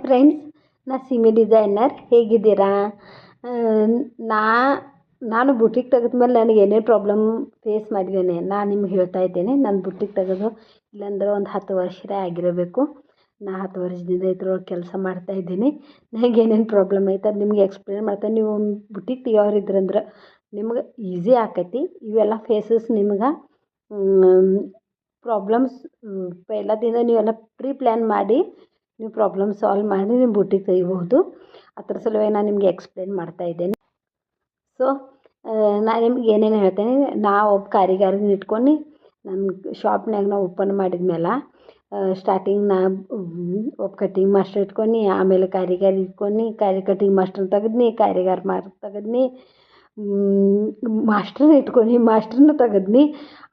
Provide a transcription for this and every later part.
Friends, ನಾ Simi designer. ಹೇಗಿದ್ದೀರಾ? ನಾನು ಬುಟಿಕ್ ತೆಗೆದ್ಮೇಲೆ ನನಗೆ ಏನೇನು ಪ್ರಾಬ್ಲಮ್ ಫೇಸ್ ಮಾಡಿದ್ದೇನೆ ನಾನು ನಿಮ್ಗೆ ಹೇಳ್ತಾ ಇದ್ದೇನೆ. ನಾನು ಬುಟಿಕ್ ತೆಗೆದು ಇಲ್ಲಾಂದ್ರೆ ಒಂದು 10 ವರ್ಷನೇ ಆಗಿರಬೇಕು. ನಾ 10 ವರ್ಷದಿಂದ ಇದ್ರೊಳಗೆ ಕೆಲಸ ಮಾಡ್ತಾಯಿದ್ದೀನಿ. ನನಗೆ ಏನೇನು ಪ್ರಾಬ್ಲಮ್ ಐತೆ ಅದು ನಿಮ್ಗೆ ಎಕ್ಸ್ಪ್ಲೇನ್ ಮಾಡ್ತೇನೆ. ನೀವು ಬುಟಿಕ್ ತೆಗಿಯೋರಿದ್ರಂದ್ರೆ ನಿಮ್ಗೆ ಈಸಿ ಆಕೈತಿ. ಇವೆಲ್ಲ ಫೇಸಸ್ ನಿಮ್ಗೆ ಪ್ರಾಬ್ಲಮ್ಸ್ ಪೈಲದಿಂದ ನೀವೆಲ್ಲ ಪ್ರೀ ಪ್ಲ್ಯಾನ್ ಮಾಡಿ ನೀವು ಪ್ರಾಬ್ಲಮ್ ಸಾಲ್ವ್ ಮಾಡಿ ನೀವು ಬುಟಿಕ್ ತೆಗಿಬಹುದು. ಅದ್ರ ಸಲುವಾಗಿ ನಾನು ನಿಮಗೆ ಎಕ್ಸ್ಪ್ಲೇನ್ ಮಾಡ್ತಾ ಇದ್ದೇನೆ. ಸೊ ನಾನು ನಿಮ್ಗೆ ಏನೇನು ಹೇಳ್ತೇನೆ, ನಾ ಒಬ್ಬ ಕಾರಿಗಾರನ ಇಟ್ಕೊಂಡು ನನ್ನ ಶಾಪ್ನಾಗ ನಾವು ಓಪನ್ ಮಾಡಿದ್ಮೇಲೆ ಸ್ಟಾರ್ಟಿಂಗ್ ನಾ ಒಬ್ಬ ಕಟಿಂಗ್ ಮಾಸ್ಟರ್ ಇಟ್ಕೊಂಡು, ಆಮೇಲೆ ಕಾರಿಗಾರ ಇಟ್ಕೊಂಡು ಕಟಿಂಗ್ ಮಾಸ್ಟರ್ ತೆಗೆದ್ನಿ, ಕಾರಿಗಾರ ತೆಗೆದ್ನಿ, ಮಾಸ್ಟ್ರನ್ನ ತೆಗೆದ್ನಿ.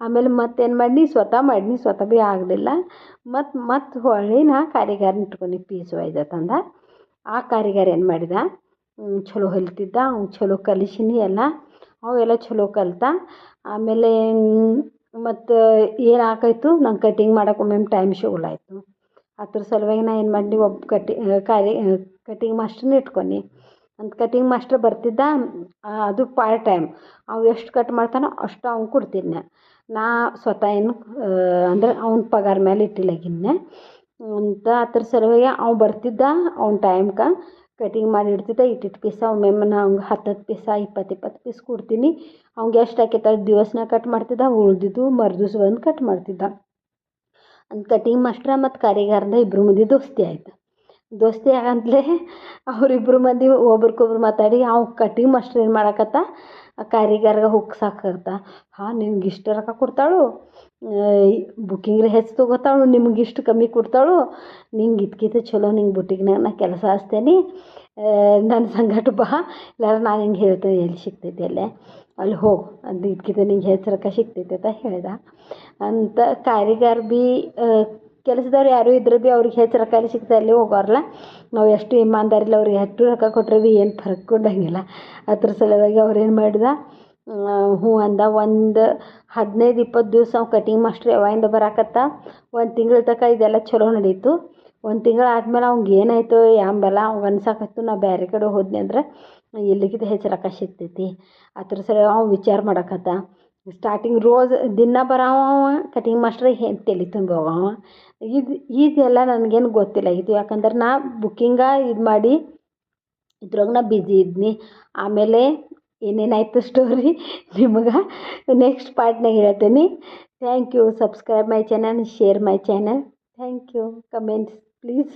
ಆಮೇಲೆ ಮತ್ತೇನು ಮಾಡೀನಿ, ಸ್ವತಃ ಭೀ ಆಗಲಿಲ್ಲ. ಮತ್ತು ಹೊಳ್ಳಿ ನಾ ಕಾರಿಗಾರನ ಇಟ್ಕೊಂಡು ಪೀಸ್ ವೈಸ್ ತಂದ. ಆ ಕಾರಿಗಾರ ಏನು ಮಾಡಿದ, ಚಲೋ ಹೊಲಿತಿದ್ದ. ಅವ್ನು ಚಲೋ ಕಲಿಸಿನಿ ಎಲ್ಲ, ಅವೆಲ್ಲ ಚಲೋ ಕಲಿತ. ಆಮೇಲೆ ಮತ್ತು ಏನಾಕಾಯ್ತು, ನಂಗೆ ಕಟಿಂಗ್ ಮಾಡೋಕೆ ಒಮ್ಮೊಮ್ಮೆ ಟೈಮ್ ಸಿಗಲಾಯ್ತು. ಅದ್ರ ಸಲುವಾಗಿ ನಾ ಏನು ಮಾಡಿ ಒಬ್ಬ ಕಟಿಂಗ್ ಮಾಸ್ಟ್ರನ್ನ ಇಟ್ಕೊಂಡು, ಅಂತ ಕಟಿಂಗ್ ಮಾಸ್ಟರ್ ಬರ್ತಿದ್ದ. ಅದು ಪಾರ್ಟ್ ಟೈಮ್. ಅವು ಎಷ್ಟು ಕಟ್ ಮಾಡ್ತಾನೋ ಅಷ್ಟು ಅವ್ನು ಕೊಡ್ತಿದ್ದೆ. ನಾ ಸ್ವತಃ ಏನು ಅಂದ್ರೆ ಅವ್ನ ಪಗಾರ ಮೇಲೆ ಇಟ್ಟಿಲ್ಲಾಗಿನ್ನೆ ಅಂತ. ಅದ್ರ ಸಲುವಾಗಿ ಅವ್ನು ಬರ್ತಿದ್ದ, ಅವ್ನ ಟೈಮ್ಗೆ ಕಟಿಂಗ್ ಮಾಡಿ ಇಡ್ತಿದ್ದ. ಇಟ್ಟಿಟ್ಟು ಪೀಸ ಒಮ್ಮೊಮ್ಮೆ ನಾ ಅವ್ಗೆ 10 ಪೀಸ 20 ಪೀಸ್ ಕೊಡ್ತೀನಿ. ಅವ್ಗೆ ಎಷ್ಟು ಆಕೈತೆ ದಿವಸನಾಗ ಕಟ್ ಮಾಡ್ತಿದ್ದ, ಉಳ್ದಿದ್ದು ಮರುದಿವ್ಸ ಬಂದು ಕಟ್ ಮಾಡ್ತಿದ್ದ. ಅಂತ ಕಟಿಂಗ್ ಮಾಸ್ಟ್ರ ಮತ್ತು ಕಾರಿಗಾರದ ಇಬ್ಬರು ಮಂದಿ ದೋಸ್ತಿ ಆಯ್ತು. ದೋಸ್ತಿ ಆಗಂತಲೇ ಅವರಿಬ್ಬರು ಮಂದಿ ಒಬ್ರಿಗೊಬ್ರು ಮಾತಾಡಿ, ಅವ್ ಕಟಿಂಗ್ ಮಾಸ್ಟರ್ ಏನು ಮಾಡಕತ್ತ, ಕಾರಿಗಾರ್ಗೆ ಹುಕ್ಸಾಕತ್ತ. ನಿಮ್ಗೆ ಇಷ್ಟು ರೊಕ್ಕ ಕೊಡ್ತಾಳು, ಬುಕ್ಕಿಂಗ್ ಹೆಚ್ಚು ತೊಗೋತಾಳು, ನಿಮ್ಗೆ ಇಷ್ಟು ಕಮ್ಮಿ ಕೊಡ್ತಾಳು, ನಿಂಗೆ ಇದಕ್ಕಿಂತ ಚಲೋ ನಿಂಗೆ ಬುಟಿಕ್ನಾಗ ನಾ ಕೆಲಸ ಹಚ್ತೇನೆ, ನನ್ನ ಸಂಗಟ ಬಾ, ಇಲ್ಲಾರ ನಾನು ಹಿಂಗೆ ಹೇಳ್ತೇನೆ ಎಲ್ಲಿ ಸಿಗ್ತೈತಿ ಅಲ್ಲೇ ಅಲ್ಲಿ ಹೋಗು, ಅದು ಇದಕ್ಕಿಂತ ನಿಂಗೆ ಹೆಚ್ಚು ರೊಕ್ಕ ಸಿಗ್ತೈತೆ ಅಂತ ಹೇಳ್ದ. ಅಂತ ಕಾರಿಗಾರ ಭೀ ಕೆಲಸದವ್ರು ಯಾರು ಇದ್ರೆ ಭೀ ಅವ್ರಿಗೆ ಹೆಚ್ಚು ರೊಕ್ಕ ಎಲ್ಲಿ ಸಿಗ್ತದೆ ಅಲ್ಲಿ ಹೋಗೋರಲ್ಲ. ನಾವು ಎಷ್ಟು ಇಮಾನ್ದಾರಿಲ್ಲ, ಅವ್ರಿಗೆ ಎಷ್ಟು ರೊಕ್ಕ ಕೊಟ್ಟರೆ ಭೀ ಏನು ಫರಕ್ ಕೊಡಂಗಿಲ್ಲ. ಅದ್ರ ಸಲುವಾಗಿ ಅವ್ರೇನು ಮಾಡಿದ, ಹ್ಞೂ ಅಂದ. ಒಂದು 15-20 ದಿವಸ ಅವ್ನು ಕಟಿಂಗ್ ಮಾಸ್ಟ್ರ್ ಯಾವಾಗಿಂದ ಬರಾಕತ್ತ, 1 ತಿಂಗಳ ತನಕ ಇದೆಲ್ಲ ಚಲೋ ನಡೀತು. 1 ತಿಂಗಳು ಆದಮೇಲೆ ಅವ್ನಿಗೆ ಏನಾಯಿತು ಯಾಂಬಲ್ಲ, ಅವ್ಗೆ ಅನ್ಸಕತ್ತು ನಾ ಬೇರೆ ಕಡೆ ಹೋದ್ನಿ ಅಂದ್ರೆ ಎಲ್ಲಿಗಿಂತ ಹೆಚ್ಚು ರೊಕ್ಕ ಸಿಗ್ತೈತಿ. ಅದ್ರ ಸಲ ಅವ್ನು ವಿಚಾರ ಮಾಡಕತ್ತ. ಸ್ಟಾರ್ಟಿಂಗ್ ರೋಜ್ ದಿನ ಬರವ ಕಟಿಂಗ್ ಮಾಸ್ಟ್ರಿಗೆ ತಲೆ ತುಂಬಿ ಹೋಗವ. ಇದೆಲ್ಲ ನನಗೇನು ಗೊತ್ತಿಲ್ಲ ಇದು, ಯಾಕಂದ್ರೆ ನಾ ಬುಕ್ಕಿಂಗ ಇದು ಮಾಡಿ ಇದ್ರೊಳಗೆ ನಾ ಬ್ಯುಸಿ ಇದ್ನಿ. ಆಮೇಲೆ ಏನೇನಾಯಿತು ಸ್ಟೋರಿ ನಿಮಗೆ ನೆಕ್ಸ್ಟ್ ಪಾರ್ಟ್ನಾಗ ಹೇಳ್ತೀನಿ. Thank you. Subscribe my channel, share my channel. Thank you. Comments please.